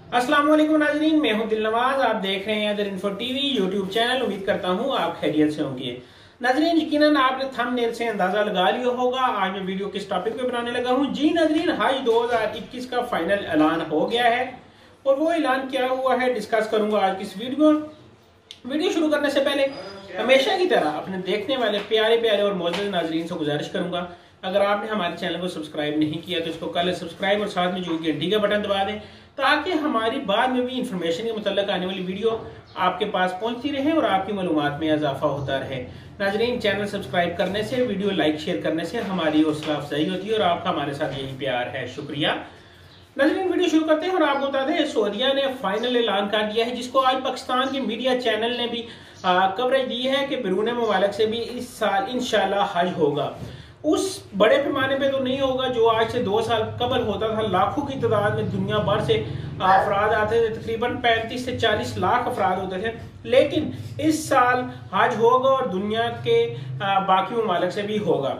अस्सलाम वालेकुम नाज़रीन, मैं हूं दिलनवाज। आप देख रहे हैं other info TV YouTube channel. उम्मीद करता हूं आप खैरियत से होंगे। नाज़रीन, यकीनन आपने थंबनेल से अंदाजा लगा लिया होगा आज मैं वीडियो किस टॉपिक पे बनाने लगा हूं। जी नाज़रीन, हज 2021 का फाइनल ऐलान हो गया है और वो ऐलान क्या हुआ है डिस्कस करूंगा आज की इस वीडियो शुरू करने से पहले हमेशा की तरह अपने देखने वाले प्यारे प्यारे और मौजूद नाजरीन से गुजारिश करूंगा, अगर आपने हमारे चैनल को सब्सक्राइब नहीं किया तो इसको कल सब्सक्राइब और साथ में जो घंटी का बटन दबा दें ताकि हमारी बाद में भी इंफॉर्मेशन के मुताल्लिक आने वाली वीडियो आपके पास पहुंचती रहे और आपकी मालूमात में इजाफा होता रहे। नाजरीन, चैनल सब्सक्राइब करने से, वीडियो लाइक शेयर करने से हमारी हौसला अफजाई होती है और आपका हमारे साथ यही प्यार है। शुक्रिया। नाज़रीन, वीडियो शुरू करते हैं और आपको बता दें सऊदीया ने फाइनल ऐलान कर दिया है, जिसको आज पाकिस्तान के मीडिया चैनल ने भी कवरेज दी है कि बैरून मुमालिक से भी इस साल इंशाल्लाह हज होगा। उस बड़े पैमाने पे तो नहीं होगा जो आज से 2 साल कबल होता था। लाखों की तादाद में दुनिया भर से अफराद आते थे, तकरीबन 35 से 40 लाख अफराद होते थे। लेकिन इस साल हज होगा और दुनिया के बाकी मुमालिक से भी होगा।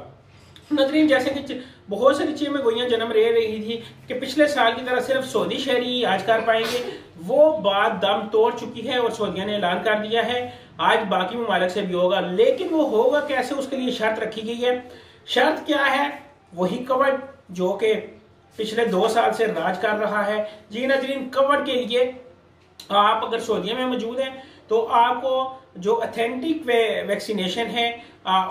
नाज़रीन, जैसे कि बहुत सारी चीज़ें में गोइयां जन्म ले रही थी कि पिछले साल की तरह सिर्फ सऊदी शहरी हज कर पाएंगे, वो बात दम तोड़ चुकी है और सऊदीया ने ऐलान कर दिया है आज बाकी मुमालिक से भी होगा। लेकिन वो होगा कैसे, उसके लिए शर्त रखी गई है। शर्त क्या है? वही कवर्ड जो कि पिछले 2 साल से राज कर रहा है। जी नाज़रीन, कवर्ड के लिए आप अगर सऊदीया में मौजूद हैं तो आपको जो ऑथेंटिक वैक्सीनेशन है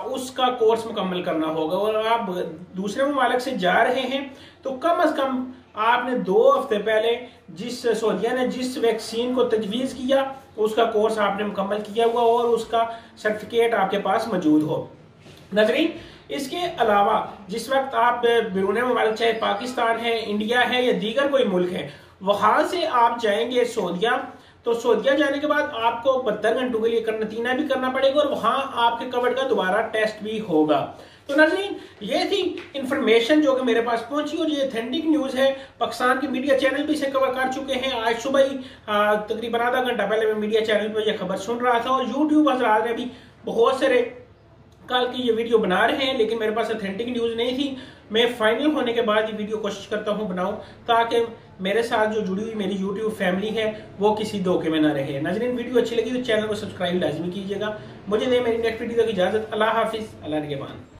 उसका कोर्स मुकम्मल करना होगा और आप दूसरे मुमालिक से जा रहे हैं तो कम से कम आपने 2 हफ्ते पहले सऊदीया ने जिस वैक्सीन को तजवीज़ किया उसका कोर्स आपने मुकम्मल किया हुआ और उसका सर्टिफिकेट आपके पास मौजूद हो। नाज़रीन, इसके अलावा जिस वक्त आप बैरून मुमालिक, चाहे पाकिस्तान है, इंडिया है या दीगर कोई मुल्क है, वहां से आप जाएंगे सऊदीया, तो सऊदीया जाने के बाद आपको 72 घंटों के लिए करंटीना भी करना पड़ेगा और वहां आपके कवर्ड का दोबारा टेस्ट भी होगा। तो नाज़रीन, ये थी इंफॉर्मेशन जो कि मेरे पास पहुंची और ये ऑथेंटिक न्यूज है। पाकिस्तान के मीडिया चैनल भी इसे कवर कर चुके हैं। आज सुबह ही तकरीबन आधा घंटा पहले मैं मीडिया चैनल पर यह खबर सुन रहा था और यूट्यूब हजरात ने भी बहुत सारे कल की ये वीडियो बना रहे हैं, लेकिन मेरे पास ऑथेंटिक न्यूज नहीं थी। मैं फाइनल होने के बाद ये वीडियो कोशिश करता हूं बनाऊं ताकि मेरे साथ जो जुड़ी हुई मेरी यूट्यूब फैमिली है वो किसी धोखे में ना रहे। नाज़रीन, वीडियो अच्छी लगी तो चैनल को सब्सक्राइब लाजमी कीजिएगा। मुझे दे मेरी नेक्स्ट वीडियो की इजाजत। अल्लाह हाफिज, अल्लाह निगहबान।